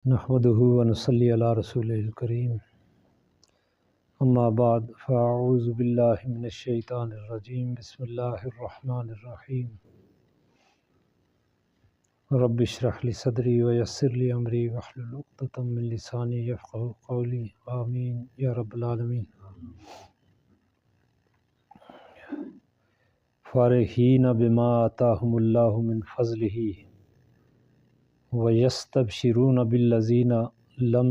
نحمده ونصلي على رسوله الكريم اما بعد فاعوذ بالله من الشیطان الرجیم بسم اللہ الرحمن الرحیم رب اشرح لي صدری ويسر لي امری واحلل عقدۃ من لسانی یفقهوا قولی آمین یا رب العالمین۔ فارحین بما آتاہم اللہ من فضلہ وَيَسْتَبْشِرُونَ بِالَّذِينَ لَمْ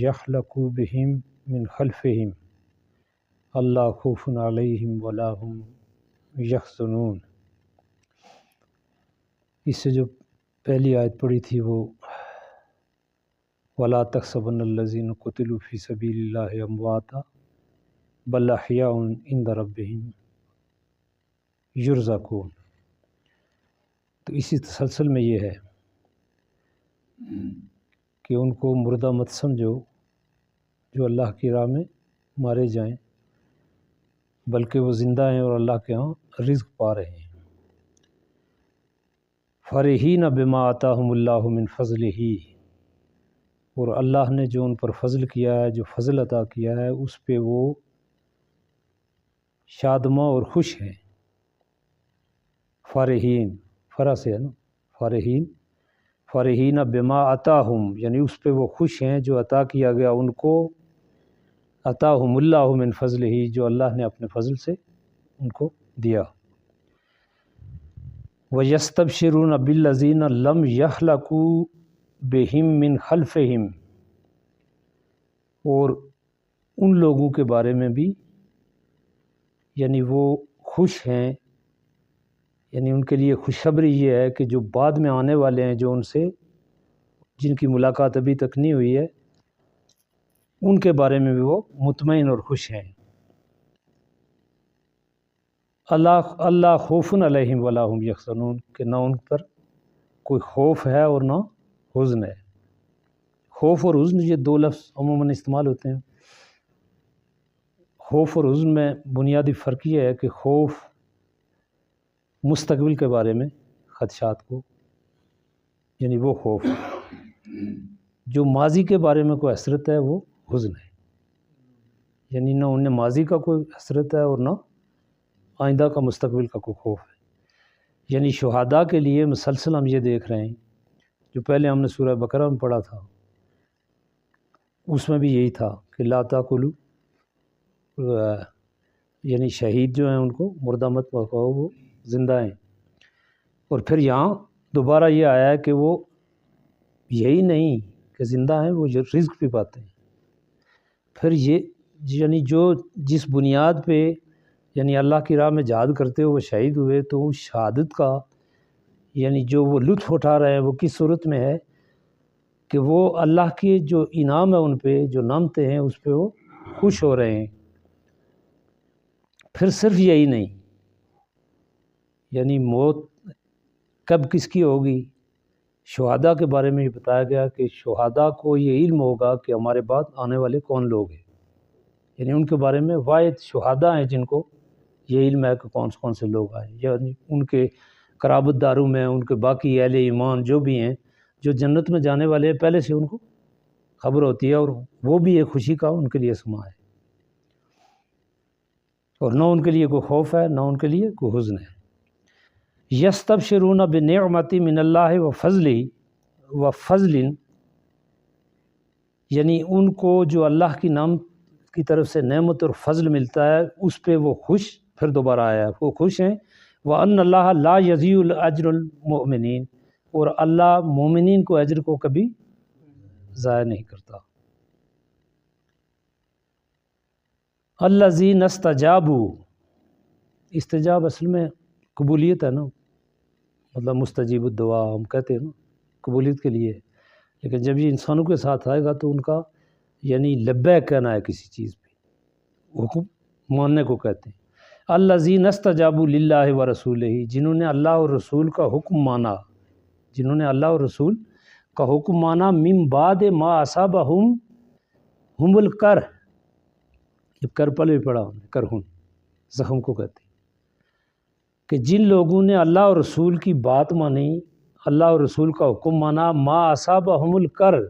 يَخْلَقُوا بِهِمْ مِنْ خَلْفِهِمْ اللہ خوف علیہم ولا هم یحزنون۔ اس سے جو پہلی آیت پڑھی تھی وہ وَلَا تَحْسَبَنَّ الَّذِينَ قُتِلُوا فِي سَبِيلِ اللَّهِ أَمْوَاتًا بَلْ أَحْيَاءٌ عِندَ رَبِّهِمْ يُرْزَقُونَ۔ تو اسی تسلسل میں یہ ہے کہ ان کو مردہ مت سمجھو جو اللہ کی راہ میں مارے جائیں، بلکہ وہ زندہ ہیں اور اللہ کے ہاں رزق پا رہے ہیں۔ فرحین بما آتاہم اللہ من فضلہ، اور اللہ نے جو ان پر فضل کیا ہے، جو فضل عطا کیا ہے، اس پہ وہ شادماں اور خوش ہیں۔ فرحین فرح سے ہے نا، فرحین بما آتاہم، یعنی اس پہ وہ خوش ہیں جو عطا کیا گیا ان کو، آتاہم اللہ من فضلہ، جو اللہ نے اپنے فضل سے ان کو دیا۔ وَيَسْتَبْشِرُونَ بِالَّذِينَ لَمْ يَخْلَقُوا بِهِمْ مِنْ خَلْفِهِمْ، اور ان لوگوں کے بارے میں بھی یعنی وہ خوش ہیں، یعنی ان کے لیے خوشخبری یہ ہے کہ جو بعد میں آنے والے ہیں، جو ان سے جن کی ملاقات ابھی تک نہیں ہوئی ہے، ان کے بارے میں بھی وہ مطمئن اور خوش ہیں۔ اللہ خوف علیہم ولا هم یحزنون، کہ نہ ان پر کوئی خوف ہے اور نہ حزن ہے۔ خوف اور حزن یہ دو لفظ عموماً استعمال ہوتے ہیں۔ خوف اور حزن میں بنیادی فرق یہ ہے کہ خوف مستقبل کے بارے میں خدشات کو، یعنی وہ خوف، جو ماضی کے بارے میں کوئی حسرت ہے وہ حزن ہے، یعنی نہ انہیں ماضی کا کوئی حسرت ہے اور نہ آئندہ کا مستقبل کا کوئی خوف ہے۔ یعنی شہداء کے لیے مسلسل ہم یہ دیکھ رہے ہیں، جو پہلے ہم نے سورہ بقرہ میں پڑھا تھا، اس میں بھی یہی تھا کہ لا تاکلوا، یعنی شہید جو ہیں ان کو مردہ مت کہو، وہ زندہ ہیں۔ اور پھر یہاں دوبارہ یہ آیا ہے کہ وہ یہی نہیں کہ زندہ ہیں، وہ رزق بھی پاتے ہیں۔ پھر یہ یعنی جو جس بنیاد پہ یعنی اللہ کی راہ میں جہاد کرتے ہوئے وہ شہید ہوئے، تو اس شہادت کا یعنی جو وہ لطف اٹھا رہے ہیں وہ کس صورت میں ہے کہ وہ اللہ کی جو انعام ہے ان پہ، جو نعمتیں ہیں اس پہ وہ خوش ہو رہے ہیں۔ پھر صرف یہی نہیں، یعنی موت کب کس کی ہوگی، شہداء کے بارے میں یہ بتایا گیا کہ شہداء کو یہ علم ہوگا کہ ہمارے بعد آنے والے کون لوگ ہیں، یعنی ان کے بارے میں واحد شہداء ہیں جن کو یہ علم ہے کہ کون سے لوگ آئے، یعنی ان کے قرابت داروں میں، ان کے باقی اہل ایمان جو بھی ہیں، جو جنت میں جانے والے ہیں، پہلے سے ان کو خبر ہوتی ہے، اور وہ بھی ایک خوشی کا ان کے لیے سما ہے، اور نہ ان کے لیے کوئی خوف ہے، نہ ان کے لیے کوئی حزن ہے۔ یستبشرون بنعمت من اللہ و فضل، یعنی ان کو جو اللہ کی نعمت کی طرف سے نعمت اور فضل ملتا ہے اس پہ وہ خوش، پھر دوبارہ آیا ہے وہ خوش ہیں۔ وَأَنَّ اللَّهَ لَا يَضِيعُ أَجْرَ الْمُؤْمِنِينَ، اور اللہ مومنین کو اجر کو کبھی ضائع نہیں کرتا۔ الَّذِينَ اسْتَجَابُوا، استجاب اصل میں قبولیت ہے نا، مطلب مستجیب الدعا ہم کہتے ہیں نا قبولیت کے لیے، لیکن جب یہ انسانوں کے ساتھ آئے گا تو ان کا یعنی لبیک کہنا ہے کسی چیز پہ، حکم ماننے کو کہتے ہیں۔ الذین استجابوا للہ ورسولہ، جنہوں نے اللہ اور رسول کا حکم مانا، جنہوں نے اللہ اور رسول کا حکم مانا، من بعد ما اصابہم ہم الکرح، جب کر پل بھی پڑا کرہن، زخم کو کہتے ہیں، کہ جن لوگوں نے اللہ اور رسول کی بات مانی، اللہ اور رسول کا حکم مانا، ما اصابہم الکرح،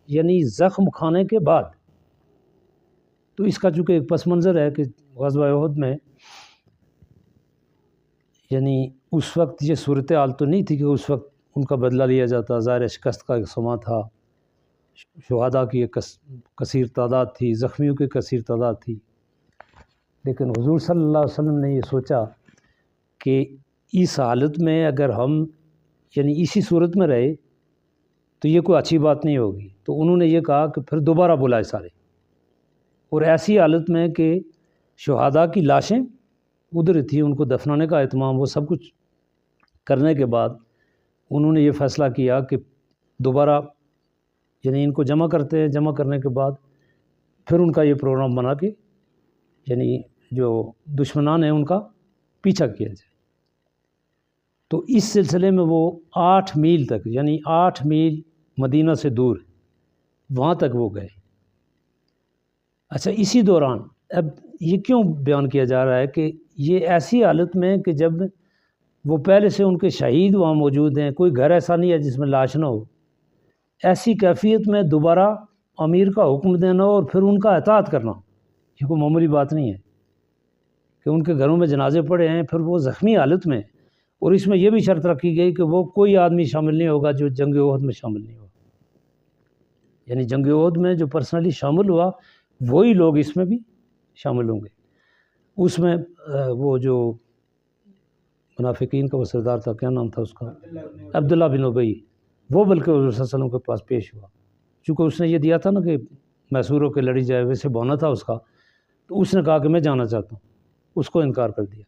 یعنی زخم کھانے کے بعد. تو اس کا چونکہ ایک پس منظر ہے کہ غزوہ احد میں یعنی اس وقت یہ صورتحال تو نہیں تھی کہ اس وقت ان کا بدلہ لیا جاتا. ظاہر شکست کا ایک سما تھا، شہداء کی ایک کثیر تعداد تھی، زخمیوں کی کثیر تعداد تھی. لیکن حضور صلی اللہ علیہ وسلم نے یہ سوچا کہ اس حالت میں اگر ہم یعنی اسی صورت میں رہے تو یہ کوئی اچھی بات نہیں ہوگی. تو انہوں نے یہ کہا کہ پھر دوبارہ بلائے سارے، اور ایسی حالت میں کہ شہداء کی لاشیں ادھر تھیں، ان کو دفنانے کا اہتمام وہ سب کچھ کرنے کے بعد انہوں نے یہ فیصلہ کیا کہ دوبارہ یعنی ان کو جمع کرتے ہیں. جمع کرنے کے بعد پھر ان کا یہ پروگرام بنا کے یعنی جو دشمنان ہیں ان کا پیچھا کیا جائے. تو اس سلسلے میں وہ 8 میل تک یعنی 8 میل مدینہ سے دور وہاں تک وہ گئے. اچھا، اسی دوران اب یہ کیوں بیان کیا جا رہا ہے کہ یہ ایسی حالت میں کہ جب وہ پہلے سے ان کے شہید وہاں موجود ہیں، کوئی گھر ایسا نہیں ہے جس میں لاش نہ ہو، ایسی کیفیت میں دوبارہ امیر کا حکم دینا اور پھر ان کا اطاعت کرنا یہ کوئی معمولی بات نہیں ہے کہ ان کے گھروں میں جنازے پڑے ہیں، پھر وہ زخمی حالت میں. اور اس میں یہ بھی شرط رکھی گئی کہ وہ کوئی آدمی شامل نہیں ہوگا جو جنگ احد میں شامل نہیں ہوا. یعنی جنگ احد میں جو پرسنلی شامل ہوا وہی لوگ اس میں بھی شامل ہوں گے. اس میں وہ جو منافقین کا وہ سردار تھا، کیا نام تھا اس کا، عبداللہ بن ابی، وہ بلکہ حضور صلی اللہ علیہ وسلم کے پاس پیش ہوا. چونکہ اس نے یہ دیا تھا نا کہ محصور ہو کے لڑی جائے، ویسے بونا تھا اس کا. تو اس نے کہا کہ میں جانا چاہتا ہوں، اس کو انکار کر دیا.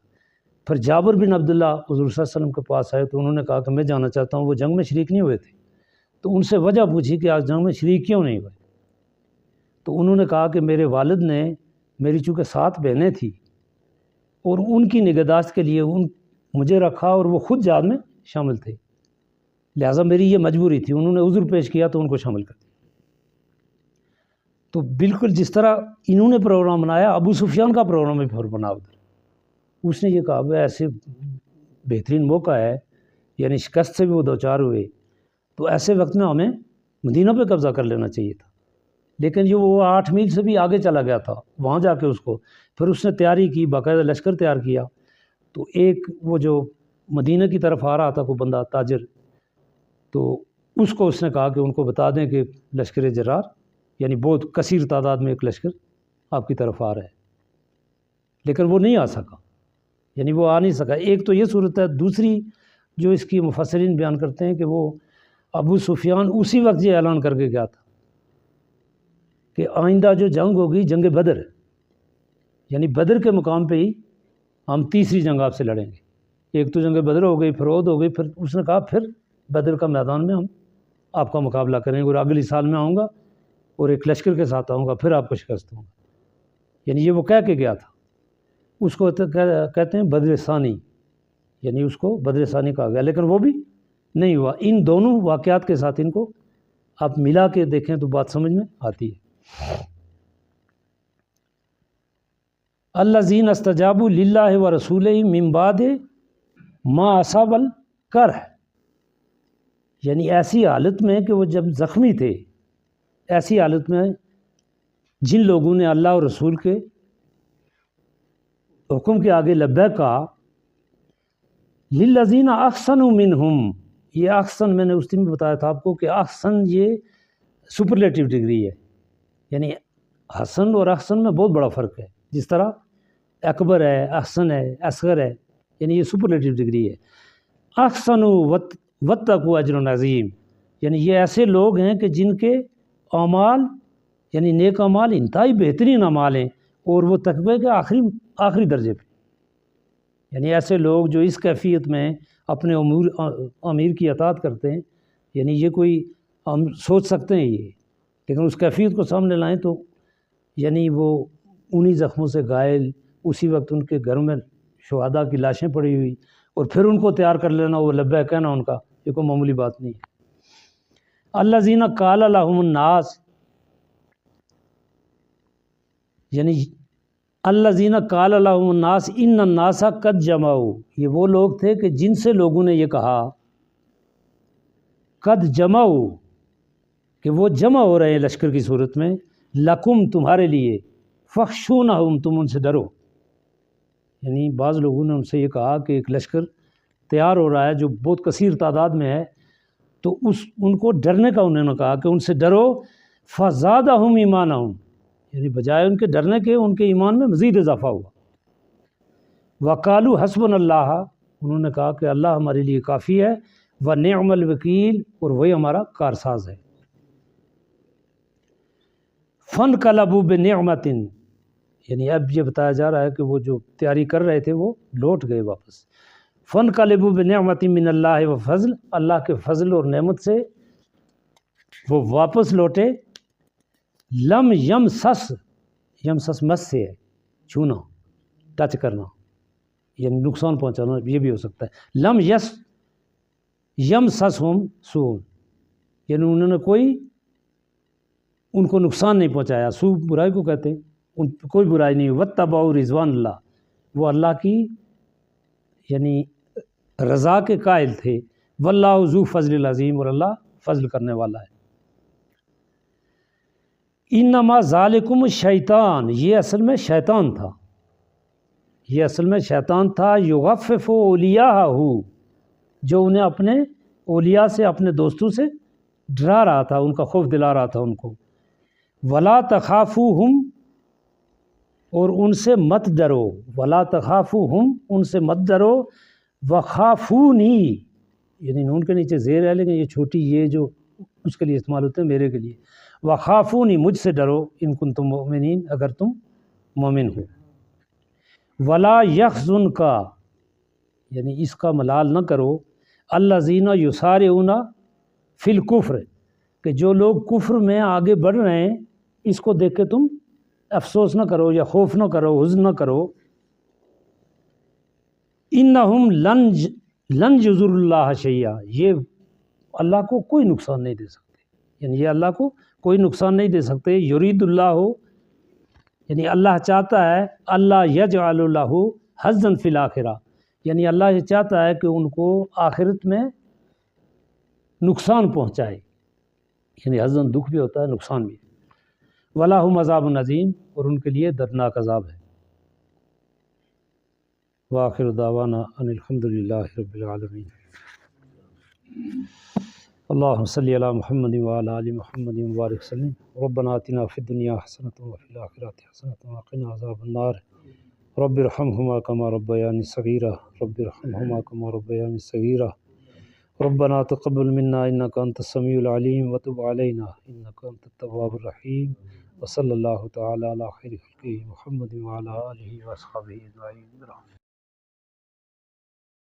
پھر جابر بن عبداللہ حضور صلی اللہ علیہ وسلم کے پاس آئے تو انہوں نے کہا کہ میں جانا چاہتا ہوں. وہ جنگ میں شریک نہیں ہوئے تھے. تو ان سے وجہ پوچھی کہ آج جنگ میں شریک کیوں نہیں ہوئے. تو انہوں نے کہا کہ میرے والد نے میری چونکہ 7 بہنیں تھیں اور ان کی نگہداشت کے لیے مجھے رکھا اور وہ خود جہاد میں شامل تھے، لہٰذا میری یہ مجبوری تھی. انہوں نے عذر پیش کیا تو ان کو شامل کر دیا. تو بالکل جس طرح انہوں نے پروگرام بنایا، ابو سفیان کا پروگرام بھی پھر بنا ادھر. اس نے یہ کہا وہ ایسے بہترین موقع ہے، یعنی شکست سے بھی وہ دوچار ہوئے، تو ایسے وقت میں ہمیں مدینہ پہ قبضہ کر لینا چاہیے تھا. لیکن جو وہ 8 میل سے بھی آگے چلا گیا تھا، وہاں جا کے پھر اس نے تیاری کی، باقاعدہ لشکر تیار کیا. تو ایک وہ جو مدینہ کی طرف آ رہا تھا کوئی بندہ تاجر، تو اس کو اس نے کہا کہ ان کو بتا دیں کہ لشکر جرار یعنی بہت کثیر تعداد میں ایک لشکر آپ کی طرف آ رہا ہے. لیکن وہ نہیں آ سکا، یعنی وہ آ نہیں سکا. ایک تو یہ صورت ہے. دوسری جو اس کی مفسرین بیان کرتے ہیں کہ وہ ابو سفیان اسی وقت یہ اعلان کر کے گیا تھا کہ آئندہ جو جنگ ہوگی جنگ بدر ہے، یعنی بدر کے مقام پہ ہی ہم تیسری جنگ آپ سے لڑیں گے. ایک تو جنگ بدر ہو گئی، پھر احد ہو گئی، پھر اس نے کہا پھر بدر کا میدان میں ہم آپ کا مقابلہ کریں گے، اور اگلی سال میں آؤں گا اور ایک لشکر کے ساتھ آؤں گا، پھر آپ کو شکست ہوں گا. یعنی یہ وہ کہہ کے گیا تھا. اس کو کہتے ہیں بدر ثانی، یعنی اس کو بدر ثانی کہا گیا، لیکن وہ بھی نہیں ہوا. ان دونوں واقعات کے ساتھ ان کو آپ ملا کے دیکھیں تو بات سمجھ میں آتی ہے. الذین استجابوا للہ و رسولہ من بعد ما اصاب الکرح، یعنی ایسی حالت میں کہ وہ جب زخمی تھے، ایسی حالت میں جن لوگوں نے اللہ اور رسول کے حکم کے آگے لبیک کہا. للذین احسنوا منہم، یہ احسن میں نے اس دن بھی بتایا تھا آپ کو کہ احسن یہ سپرلیٹیو ڈگری ہے، یعنی حسن اور احسن میں بہت بڑا فرق ہے. جس طرح اکبر ہے، احسن ہے، اصغر ہے، یعنی یہ سپرلیٹیو ڈگری ہے. احسنوا واتقوا اجر عظیم، یعنی یہ ایسے لوگ ہیں کہ جن کے اعمال یعنی نیک اعمال انتہائی بہترین اعمال ہیں اور وہ تقوی کے آخری درجے پہ. یعنی ایسے لوگ جو اس کیفیت میں اپنے امیر کی اطاعت کرتے ہیں، یعنی یہ کوئی ہم سوچ سکتے ہیں یہ، لیکن اس کیفیت کو سامنے لائیں تو یعنی وہ انہی زخموں سے گھائل، اسی وقت ان کے گھروں میں شہداء کی لاشیں پڑی ہوئی، اور پھر ان کو تیار کر لینا، وہ لبیک کہنا ان کا، یہ کوئی معمولی بات نہیں ہے. الذین قال لهم الناس، یعنی الذین قال لهم الناس ان الناس قد جمعوا، یہ وہ لوگ تھے کہ جن سے لوگوں نے یہ کہا قد جمعوا، کہ وہ جمع ہو رہے ہیں لشکر کی صورت میں، لکم تمہارے لیے، فخشونہم تم ان سے ڈرو. یعنی بعض لوگوں نے ان سے یہ کہا کہ ایک لشکر تیار ہو رہا ہے جو بہت کثیر تعداد میں ہے، تو ان کو ڈرنے کا انہوں نے کہا کہ ان سے ڈرو. فزادہم ایمانہم، یعنی بجائے ان کے ڈرنے کے ان کے ایمان میں مزید اضافہ ہوا. وقالوا حسبنا اللہ، انہوں نے کہا کہ اللہ ہمارے لیے کافی ہے، ونعم الوکیل، اور وہی ہمارا کارساز ہے. فانقلبوا بنعمت، یعنی اب یہ بتایا جا رہا ہے کہ وہ جو تیاری کر رہے تھے وہ لوٹ گئے واپس. فانقلبوا بنعمت من اللہ وفضل، اللہ کے فضل اور نعمت سے وہ واپس لوٹے. لم یمسس، یمسس مس سے ہے چھونا، ٹچ کرنا، یعنی نقصان پہنچانا، یہ بھی ہو سکتا ہے. لم یمسسہم سوء، یعنی انہوں نے ان کو نقصان نہیں پہنچایا. سوء برائی کو کہتے ہیں، ان پہ کوئی برائی نہیں. واتبعوا رضوان اللہ، وہ اللہ کی یعنی رضا کے قائل تھے. واللہ ذو فضل العظیم، اور اللہ فضل کرنے والا ہے. انما ذالکم الشیطان، یہ اصل میں شیطان تھا، یہ اصل میں شیطان تھا. یخوف اولیاءہ، جو انہیں اپنے اولیاء سے، اپنے دوستوں سے ڈرا رہا تھا، ان کا خوف دلا رہا تھا ان کو. ولا تخافوہم، اور ان سے مت ڈرو. ولا تخافوہم، ان سے مت ڈرو. وخافونی، یعنی نون کے نیچے زیر ہے لیکن یہ چھوٹی یہ جو اس کے لیے استعمال ہوتے ہیں، میرے کے لیے. وخافونی، مجھ سے ڈرو. ان کنتم مؤمنین، اگر تم مومن ہو. ولا یحزنک، یعنی اس کا ملال نہ کرو. الذین یسارعون فی الکفر، کہ جو لوگ کفر میں آگے بڑھ رہے ہیں، اس کو دیکھ کے تم افسوس نہ کرو یا خوف نہ کرو، حزن نہ کرو. انہم لن یضروا اللہ شیئا، یہ اللہ کو کوئی نقصان نہیں دے سکتے، یعنی یہ اللہ کو کوئی نقصان نہیں دے سکتے. یرید اللہ، یعنی اللہ چاہتا ہے، اللہ یجعل لہ حظا فی الآخرہ، یعنی اللہ یہ چاہتا ہے کہ ان کو آخرت میں نقصان پہنچائے، یعنی حزن دکھ بھی ہوتا ہے، نقصان بھی. وَلَهُمْ عَذَابٌ عَظِيمٌ، اور ان کے لیے دردناک عذاب ہے. وآخر دعوانا ان الحمد للہ رب العالمین. اللہم صلی علی محمد وعلی آل محمد وبارک وسلم. ربنا آتنا فی الدنیا حسنۃ وفی الآخرۃ حسنۃ وقنا عذاب النار. رب ارحمہما کما ربیانی صغیرا، رب ارحمہما کما ربیانی صغیرا. ربنا تقبل منا انک انت السمیع العلیم وتب علینا انک انت التواب الرحیم. وصلی اللہ تعالی علی خیر خلقہ محمد وعلی آلہ واصحابہ اجمعین.